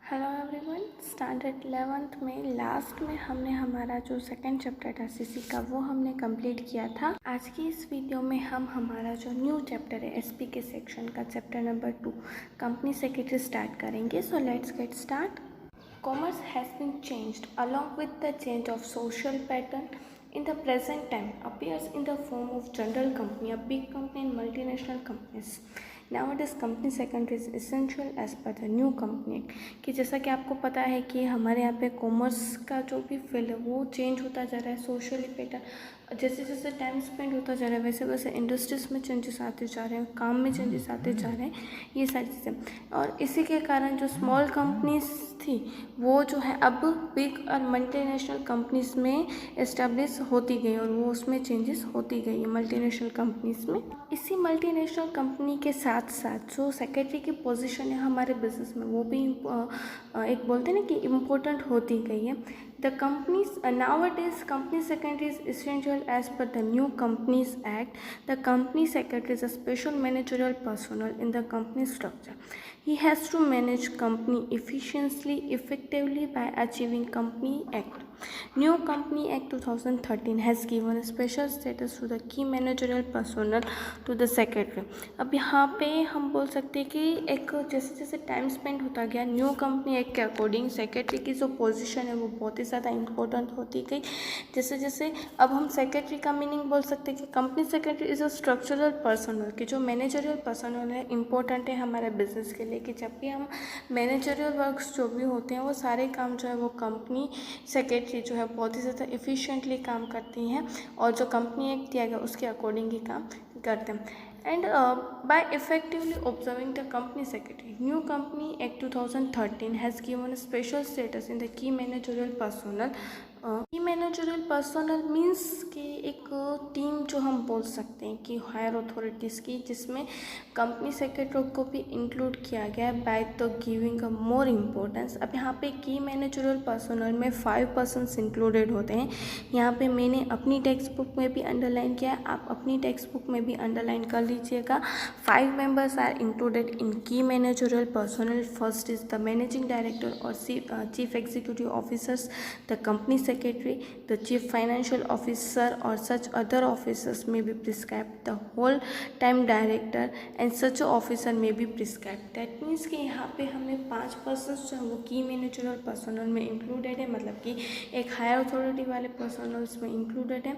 Hello everyone. Standard 11th में last में हमने हमारा जो सेकंड चैप्टर था सीसी का वो हमने कंप्लीट किया था। आज की इस वीडियो में हम हमारा जो न्यू चैप्टर है एसपी के सेक्शन का chapter number 2 company secretary start करेंगे। So let's get start. Commerce has been changed along with the change of social pattern. In the present time appears in the form of general company, a big company and multinational companies. Nowadays company secretary is essential as per the new company act. कि जैसा कि आपको पता है कि हमारे यहाँ पे कॉमर्स का जो भी फील्ड है वो चेंज होता जा रहा है। सोशली पैटर्न जैसे जैसे टाइम स्पेंड होता जा रहा है वैसे वैसे इंडस्ट्रीज़ में चेंजेस आते जा रहे हैं, काम में चेंजेस आते जा रहे हैं, ये सारी चीज़ें। और इसी के कारण जो स्मॉल कंपनीज थी वो जो है अब बिग और मल्टीनेशनल कंपनीज में इस्टेब्लिश होती गई और वो उसमें चेंजेस होती गई है मल्टीनेशनल कंपनीज में। इसी मल्टीनेशनल कंपनी के साथ साथ जो सेक्रेटरी की पोजीशन है हमारे बिजनेस में वो भी एक बोलते हैं ना कि इम्पोर्टेंट होती गई है। The companies nowadays company secretary is essential as per the new companies act. The company secretary is a special managerial personnel in the company structure. He has to manage company efficiently, effectively by achieving company act. New Company Act 2013 has given a special status to the key managerial personnel to the secretary. अब यहाँ पे हम बोल सकते हैं कि एक जैसे जैसे टाइम स्पेंड होता गया न्यू कंपनी एक्ट के अकॉर्डिंग सेक्रेटरी की जो पोजीशन है वो बहुत ही ज़्यादा इंपॉर्टेंट होती गई। जैसे जैसे अब हम सेक्रेटरी का मीनिंग बोल सकते हैं कि company secretary is a structural personal कि जो मैनेजरियल पर्सनल है इंपॉर्टेंट है हमारे बिजनेस के लिए। कि जब भी हम मैनेजरियल वर्क्स जो भी होते हैं वो सारे काम जो है वो कंपनी सेक्रेटरी जो है बहुत ही ज़्यादा इफ़िशिएंटली काम करती हैं और जो कंपनी एक्ट दिया गया उसके अकॉर्डिंग ही काम करते हैं। And by effectively observing the company secretary, new company act 2013 has given a special status in the key managerial personnel. की मैनेजरियल पर्सनल मीन्स कि एक टीम जो हम बोल सकते हैं कि हायर अथॉरिटीज़ की जिसमें कंपनी सेक्रेटरी को भी इंक्लूड किया गया है by the giving a more importance. अब यहाँ पे की मैनेजरियल पर्सनल में 5 पर्सन्स इंक्लूडेड होते हैं। यहाँ पे मैंने अपनी टेक्स्ट बुक में भी अंडरलाइन किया है, आप अपनी टेक्स्ट बुक में भी अंडरलाइन कर लीजिएगा। 5 members are included in key managerial personnel. First is the managing director और chief executive officers, the company secretary, the chief financial officer or such other officers may be prescribed, the whole time director and such a officer may be prescribed. That means कि यहाँ पे हमें 5 persons जो है वो की managerial personal में included है, मतलब कि एक हायर अथॉरिटी वाले पर्सनल्स में इंक्लूडेड है।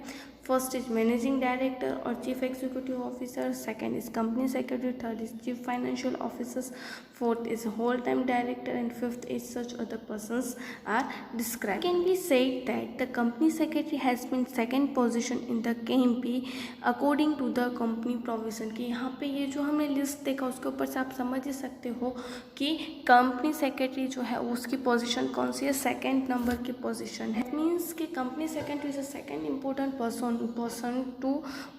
फर्स्ट इज मैनेजिंग डायरेक्टर और chief executive officer, second is company secretary, third is chief financial officers, fourth is whole time director and fifth is such other persons are described. Can be said that the company secretary has been second position in the KMP according to the company provision। कि यहाँ पे ये जो हमने list देखा उसके ऊपर से आप समझ ही सकते हो कि कंपनी सेक्रेटरी जो है उसकी पोजीशन कौन सी है, सेकेंड नंबर की पोजीशन है। मीन्स कि company secretary is a second important person to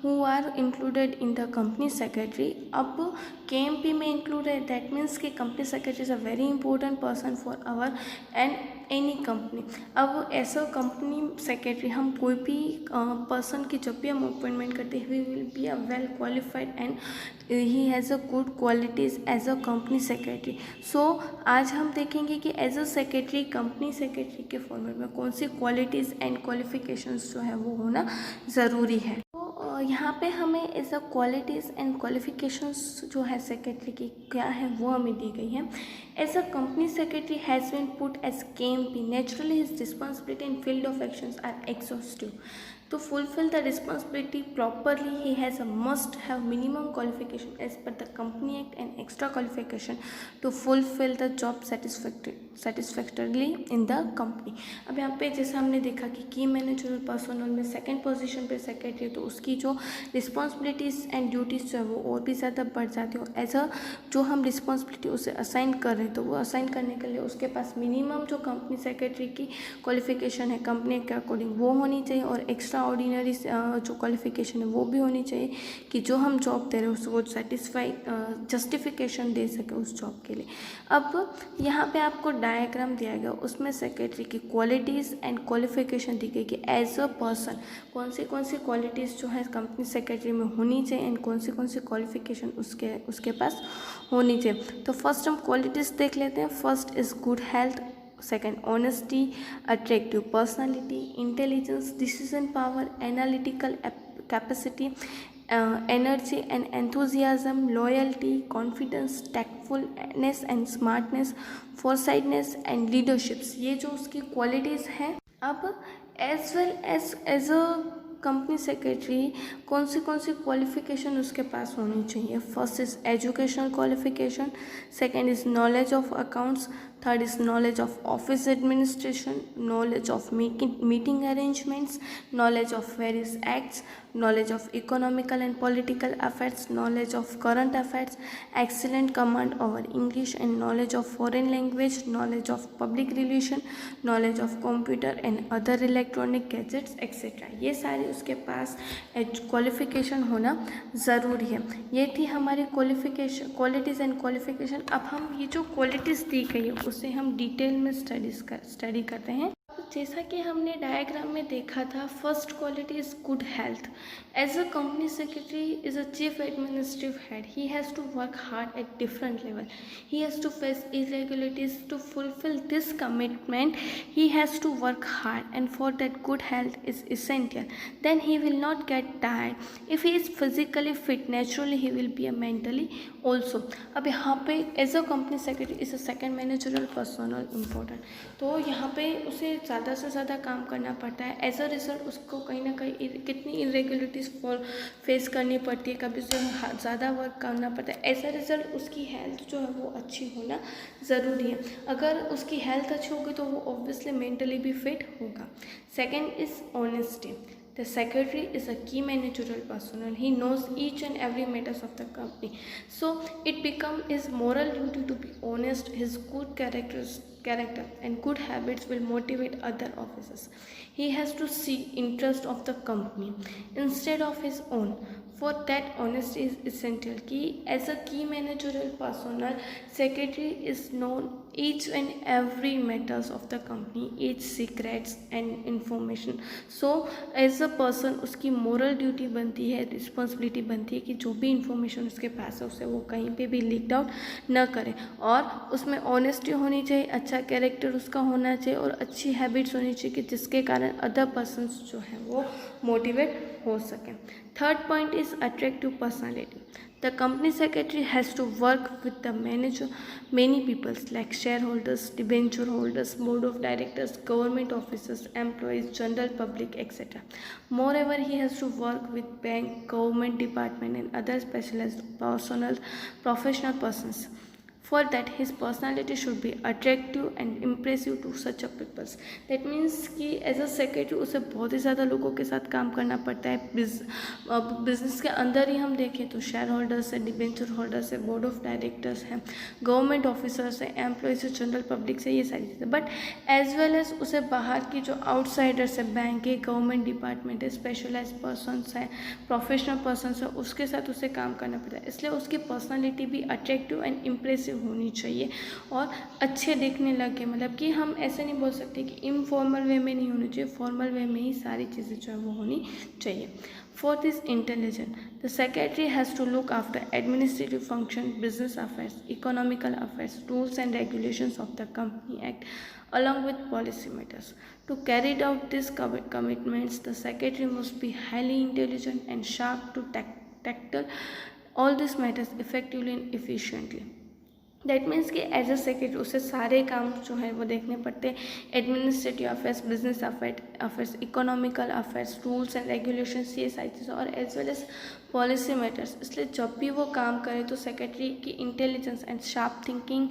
who are included in the company secretary. अब KMP में इंक्लूडेड दैट मीन्स कि company secretary is a very important person for our and any company. अब ऐसा company secretary हम कोई भी person की जब भी हम अपॉइंटमेंट करते हैं we will be a well qualified and he has a good qualities as a company secretary. So आज हम देखेंगे कि as a secretary company secretary के फॉर्मेट में कौन सी क्वालिटीज़ एंड क्वालिफिकेशंस जो है वो होना ज़रूरी है। यहाँ पे हमें as a qualities and qualifications जो है सेक्रेटरी की क्या है वो हमें दी गई है। As a company secretary has been put as KMP, naturally his responsibility in field of actions are exhaustive. To fulfill the responsibility properly, he has a must have minimum qualification as per the Company Act and extra qualification to fulfill the job satisfactorily in the company. अब यहाँ पे जैसे हमने देखा कि की managerial personnel में second position पे सेक्रेटरी है तो उसकी जो रिस्पॉन्सिबिलिटीज़ एंड ड्यूटीज़ जो है वो और भी ज़्यादा बढ़ जाती हो। एज अ जो हम रिस्पॉन्सिबिलिटी उसे असाइन कर रहे हैं तो वो असाइन करने के लिए उसके पास मिनिमम जो कंपनी सेक्रेटरी की क्वालिफिकेशन है कंपनी के अकॉर्डिंग वो होनी चाहिए और एक्स्ट्रा ऑर्डिनरी जो क्वालिफिकेशन है वो भी होनी चाहिए कि जो हम जॉब दे रहे हैं उसको जस्टिफिकेशन दे सके उस जॉब के लिए। अब यहाँ पे आपको डायग्राम दिया गया उसमें सेक्रेटरी की क्वालिटीज़ एंड क्वालिफिकेशन दी गई कि एज अ पर्सन कौन सी क्वालिटीज़ जो है कंपनी सेक्रेटरी में होनी चाहिए एंड कौन सी क्वालिफिकेशन उसके पास होनी चाहिए। तो फर्स्ट हम क्वालिटीज़ देख लेते हैं। First is good health, second honesty, attractive personality, intelligence, decision power, analytical capacity, energy and enthusiasm, loyalty, confidence, tactfulness and smartness, foresightness and leaderships। ये जो उसकी क्वालिटीज़ हैं। अब as well as a company secretary कौन सी qualification उसके पास होनी चाहिए। First is educational qualification, second is knowledge of accounts, third is knowledge of office administration, knowledge of meeting arrangements, knowledge of various acts, knowledge of economical and political affairs, knowledge of current affairs, excellent command over English and knowledge of foreign language, knowledge of public relation, knowledge of computer and other electronic gadgets etc। ये सारे उसके पास qualification होना ज़रूरी है। ये थी हमारी qualities and qualification. अब हम ये जो क्वालिटीज़ दी गई है उसे हम डिटेल में स्टडी करते हैं। जैसा कि हमने डायग्राम में देखा था, first quality is good health. As a company secretary is a chief administrative head, he has to work hard at different level, he has to face irregularities to fulfill this commitment he has to work hard and for that good health is essential, then he will not get tired, if he is physically fit naturally he will be a mentally also। अब यहाँ पे as a company secretary is a second managerial personal important, तो यहाँ पे उसे ज़्यादा से ज़्यादा काम करना पड़ता है। एज अ रिजल्ट उसको कहीं ना कहीं कितनी इरेगुलरिटीज़ फेस करनी पड़ती है, कभी उसे ज़्यादा वर्क करना पड़ता है। एज अ रिजल्ट उसकी हेल्थ जो है वो अच्छी होना ज़रूरी है। अगर उसकी हेल्थ अच्छी होगी तो वो ऑब्वियसली मेंटली भी फिट होगा। Second is honesty. The secretary is a key managerial personnel. He knows each and every matters of the company. So it becomes his moral duty to be honest. His good character and good habits will motivate other officers. He has to see interest of the company instead of his own. For that honesty is essential. Key as a key managerial personnel, secretary is known each and every matters of the company, each secrets and information। So as a person उसकी moral duty बनती है, responsibility बनती है कि जो भी information उसके पास है उसे वो कहीं पे भी लीक आउट न करे, और उसमें ऑनेस्टी होनी चाहिए, अच्छा कैरेक्टर उसका होना चाहिए और अच्छी हैबिट्स होनी चाहिए कि जिसके कारण अदर पर्सन्स जो है वो मोटिवेट हो सकें। Third point is attractive personality. The company secretary has to work with the many people like shareholders, debenture holders, board of directors, government officers, employees, general public, etc. Moreover, he has to work with bank, government department and other specialized professional persons. For that his personality should be attractive and impressive to such a peoples। That means कि as a secretary उसे बहुत ही ज़्यादा लोगों के साथ काम करना पड़ता है। बिजनेस के अंदर ही हम देखें तो शेयर होल्डर्स है, डिबेंचर होल्डर्स है, बोर्ड ऑफ डायरेक्टर्स हैं, गवर्नमेंट ऑफिसर्स है, एम्प्लॉयज़ है, जनरल पब्लिक से, ये सारी चीज़ें। बट एज वेल एज उसे बाहर की जो आउटसाइडर्स है, बैंक है, गवर्नमेंट डिपार्टमेंट है, स्पेशलाइज पर्सनस है, प्रोफेशनल पर्सनस है, उसके साथ उसे काम करना पड़ता है। इसलिए उसकी पर्सनैलिटी भी अट्रैक्टिव एंड इम्प्रेसिव होनी चाहिए और अच्छे देखने लगे। मतलब कि हम ऐसे नहीं बोल सकते कि इनफॉर्मल वे में नहीं होनी चाहिए, फॉर्मल वे में ही सारी चीज़ें जो है वो होनी चाहिए। Fourth is intelligent. The secretary has to look after administrative function, business affairs, economical affairs, rules and regulations of the company act along with policy matters. To carry out these commitments, the secretary must be highly intelligent and sharp to tackle all these matters effectively and efficiently। That means कि as a secretary उसे सारे काम जो है वो देखने पड़ते हैं, administrative affairs, business affairs, economical affairs, rules and regulations, ये सारी चीज़ें, और as well as policy matters. इसलिए जब भी वो काम करे तो सेक्रेटरी की इंटेलिजेंस एंड शार्प थिंकिंग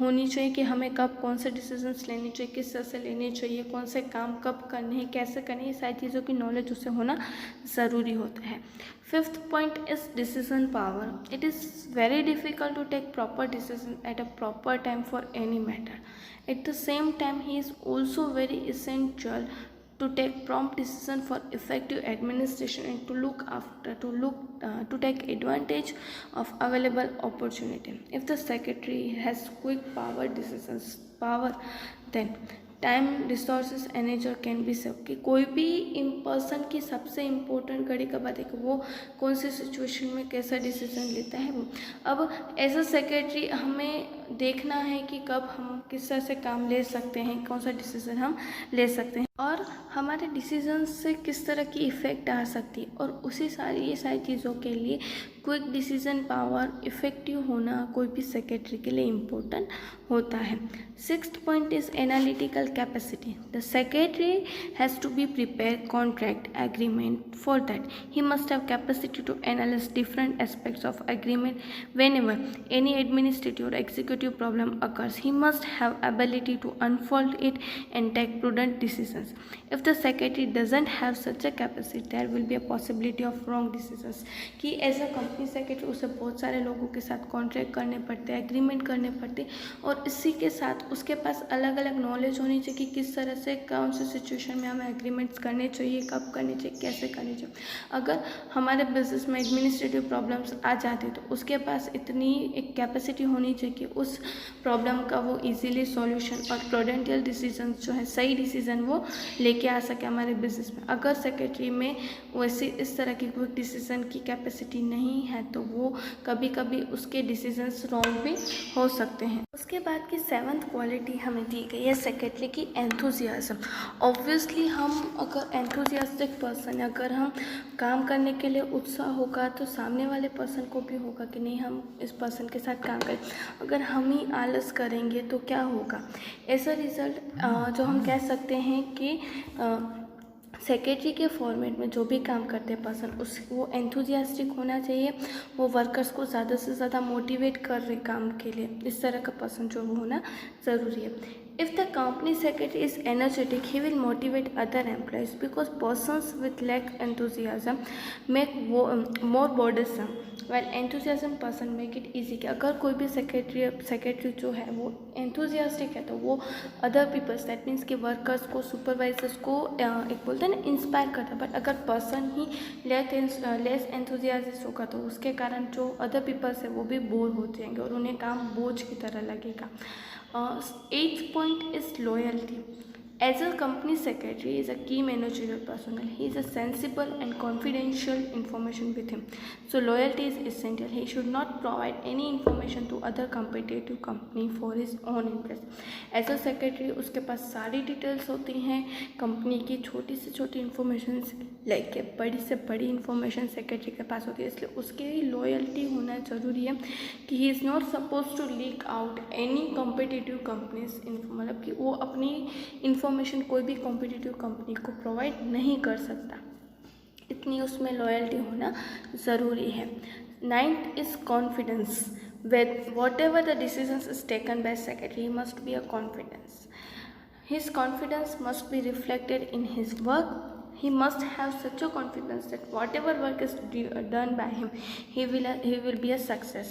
होनी चाहिए कि हमें कब कौन से डिसीजंस लेने चाहिए, किस तरह से लेने चाहिए, कौन से काम कब करने हैं, कैसे करने हैं, ये सारी चीज़ों की नॉलेज उसे होना ज़रूरी होता है। Fifth point is decision power. It is very difficult to take proper decision at a proper time for any matter. At the same time he is also very essential to take prompt decision for effective administration and to take advantage of available opportunity. If the secretary has quick power, then time resources energy can be save कि कोई भी person की सबसे important घड़ी कब आती है कि वो कौन सी सिचुएशन में कैसा डिसीजन लेता है वो। अब एज अ सेक्रेटरी हमें देखना है कि कब हम किस तरह से काम ले सकते हैं, कौन सा डिसीजन हम ले सकते हैं और हमारे डिसीजन से किस तरह की इफ़ेक्ट आ सकती है, और ये सारी चीज़ों के लिए क्विक डिसीजन पावर, इफ़ेक्टिव होना कोई भी सेक्रेटरी के लिए इम्पोर्टेंट होता है। 6th point is analytical capacity. The secretary has to be prepare contract agreement. For that he must have capacity to analyse different aspects of agreement whenever any administrative or executive problem occurs. He must have ability to unfold it and take prudent decisions. If the secretary doesn't have such a capacity, there will be a possibility of wrong decisions. कि as a company secretary उसे बहुत सारे लोगों के साथ contract करने पड़ते हैं, एग्रीमेंट करने पड़ते हैं, और इसी के साथ उसके पास अलग अलग नॉलेज होनी चाहिए कि किस तरह से कौन सी सिचुएशन में हमें एग्रीमेंट्स करने चाहिए, कब करने चाहिए, कैसे करने चाहिए। अगर हमारे बिजनेस में एडमिनिस्ट्रेटिव प्रॉब्लम्स आ जाते हैं तो उसके पास इतनी एक कैपेसिटी होनी चाहिए कि उस प्रॉब्लम का वो इजीली सॉल्यूशन और प्रूडेंशियल डिसीजन जो है, सही डिसीजन वो लेके आ सके हमारे बिजनेस में। अगर सेक्रेटरी में वैसे इस तरह की क्विक डिसीजन की कैपेसिटी नहीं है तो वो कभी कभी उसके डिसीजंस रॉन्ग भी हो सकते हैं। उसके बाद की 7th क्वालिटी हमें दी गई है सेक्रेटरी की एंथुजियाज्म। ऑब्वियसली हम अगर एंथुजियास्टिक पर्सन, अगर हम काम करने के लिए उत्साह होगा तो सामने वाले पर्सन को भी होगा कि नहीं हम इस पर्सन के साथ काम करें। अगर हम ही आलस करेंगे तो क्या होगा। ऐसा रिजल्ट जो हम कह सकते हैं कि सेक्रेटरी के फॉर्मेट में जो भी काम करते हैं पर्सन वो एंथुजियास्टिक होना चाहिए, वो वर्कर्स को ज़्यादा से ज़्यादा मोटिवेट कर रहे काम के लिए, इस तरह का पर्सन जो होना ज़रूरी है। If the company secretary is energetic, he will motivate other employees because persons with lack enthusiasm make more burdensome, while enthusiasm person make it easy। कि अगर कोई भी सेक्रेटरी जो है वो एंथुजियास्टिक है तो वो अदर पीपल्स, दैट मीन्स कि वर्कर्स को, सुपरवाइजर्स को एक बोलते हैं ना इंस्पायर करता है। बट अगर पर्सन ही लेस एंथुजियास्टिक होगा तो उसके कारण जो अदर पीपल्स है वो भी बोर हो जाएंगे और उन्हें काम बोझ की तरह लगेगा। 8th point is loyalty. As a company secretary is a key managerial personnel. He is a sensible and confidential information with him. So loyalty is essential. He should not provide any information to other competitive company for his own interest. As a secretary उसके पास सारी details होती हैं company की, छोटी से छोटी information लेके बड़ी से बड़ी इन्फॉर्मेशन सेक्रेटरी के पास होती है, इसलिए उसके लॉयल्टी होना ज़रूरी है कि he is not suppose to leak out any competitive companies, मतलब कि वो अपनी इन्फॉर्मेशन कोई भी कॉम्पिटिटिव कंपनी को प्रोवाइड नहीं कर सकता, इतनी उसमें लॉयल्टी होना ज़रूरी है। 9th is confidence. Whatever the decisions is taken by secretary, he must be a confidence. His confidence must be reflected in his work. He must have such a confidence that whatever work is done by him, he will be a success.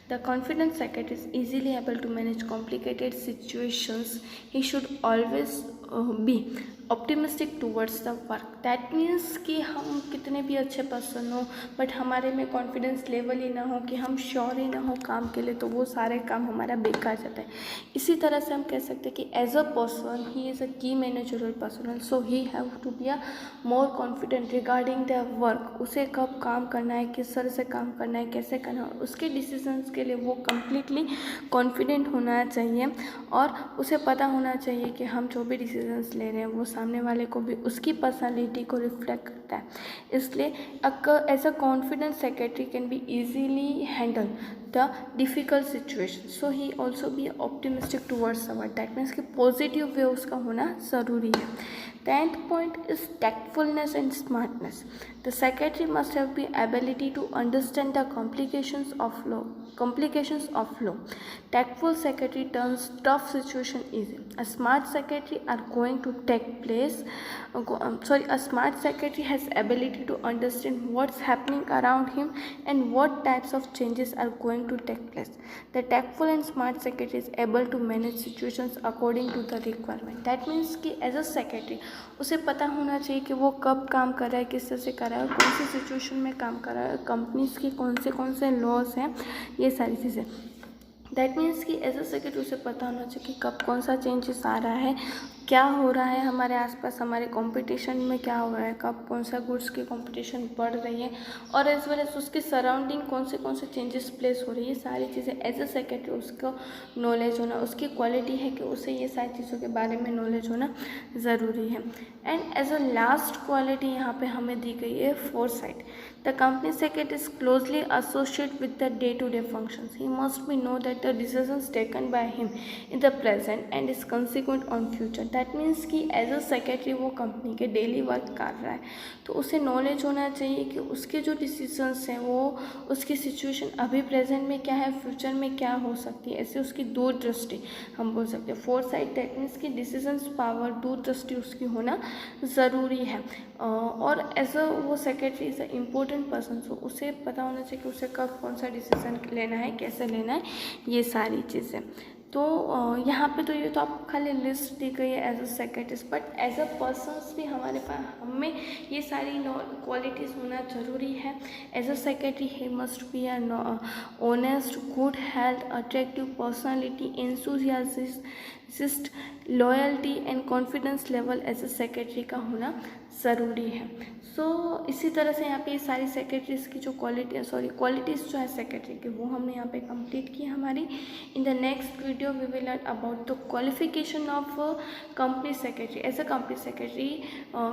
The confident secretary is easily able to manage complicated situations. He should always be optimistic towards the work. That means कि हम कितने भी अच्छे person हो but हमारे में confidence level ही ना हो, कि हम श्योर ही ना हो काम के लिए, तो वो सारे काम हमारा बेकार जाता है। इसी तरह से हम कह सकते हैं कि as a person he is a key managerial person, so he have to be a more confident regarding the work. उसे कब काम करना है, किस तरह से काम करना है, कैसे करना है, उसके डिसीजंस के लिए वो कम्प्लीटली कॉन्फिडेंट होना चाहिए और उसे पता होना चाहिए कि हम जो भी डिसीजंस ले रहे हैं वो सामने वाले को भी उसकी पर्सनालिटी को रिफ्लेक्ट करता है। इसलिए as a confident secretary can be easily handle the difficult situation, so he also be optimistic towards the work. That means कि पॉजिटिव वे उसका होना ज़रूरी है। 10th point is tactfulness and smartness. The secretary must have the ability to understand the complications of law complications of law. Tactful secretary turns tough situation easy. A smart secretary are going to take place. A smart secretary has ability to understand what's happening around him and what types of changes are going to take place. The tactful and smart secretary is able to manage situations according to the requirement. That means कि as a secretary उसे पता होना चाहिए कि वो कब काम कर रहा है, किस तरह से कर रहा है, कौन सी सिचुएशन में काम कर रहा है, कंपनीज की कौन से लॉज हैं, ये सारी चीज़ें. दैट मीन्स कि एज अ सेक्रेटरी उसे पता होना चाहिए कि कब कौन सा चेंजेस आ रहा है, क्या हो रहा है हमारे आसपास, हमारे कंपटीशन में क्या हो रहा है, कब कौन सा गुड्स की कंपटीशन बढ़ रही है, और एज वेल एज उसके सराउंडिंग कौन से चेंजेस प्लेस हो रही है. सारी चीज़ें एज अ सेक्रेटरी उसको नॉलेज होना, उसकी क्वालिटी है कि उसे ये सारी चीज़ों के बारे में नॉलेज होना ज़रूरी है. And as a last quality यहाँ पे हमें दी गई है foresight. The company secretary is closely associate with the day to day functions. He must be know that the decisions taken by him in the present and is consequent on future. That means कि as a secretary वो company के daily work कर रहा है, तो उसे knowledge होना चाहिए कि उसके जो डिसीजंस हैं वो उसकी सिचुएशन अभी प्रेजेंट में क्या है, फ्यूचर में क्या हो सकती है, ऐसे उसकी दूरदृष्टि हम बोल सकते हैं. फोरसाइट दैट मीन्स कि डिसीजंस पावर, दूरदृष्टि उसकी होना ज़रूरी है. और एज अ वो secretary is a important person, so उसे पता होना चाहिए कि उसे कब कौन सा डिसीजन लेना है, कैसे लेना है, ये सारी चीज़ें. तो यहाँ पे तो ये तो आपको खाली लिस्ट दी गई है as a secretaries, but as a persons भी हमारे पास हमें ये सारी क्वालिटीज़ होना ज़रूरी है. As a secretary he must be a honest, good health, attractive personality, enthusiast, loyalty and confidence level as a secretary का होना ज़रूरी है. सो इसी तरह से यहाँ पे ये सारी सेक्रेटरीज की जो क्वालिटीज़ जो है सेक्रेटरी की, वो हमने यहाँ पे कंप्लीट की हमारी. In the next video we will learn about the qualification of company secretary. As a company secretary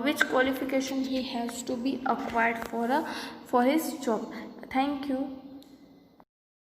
which qualification he has to be acquired for his job. Thank you.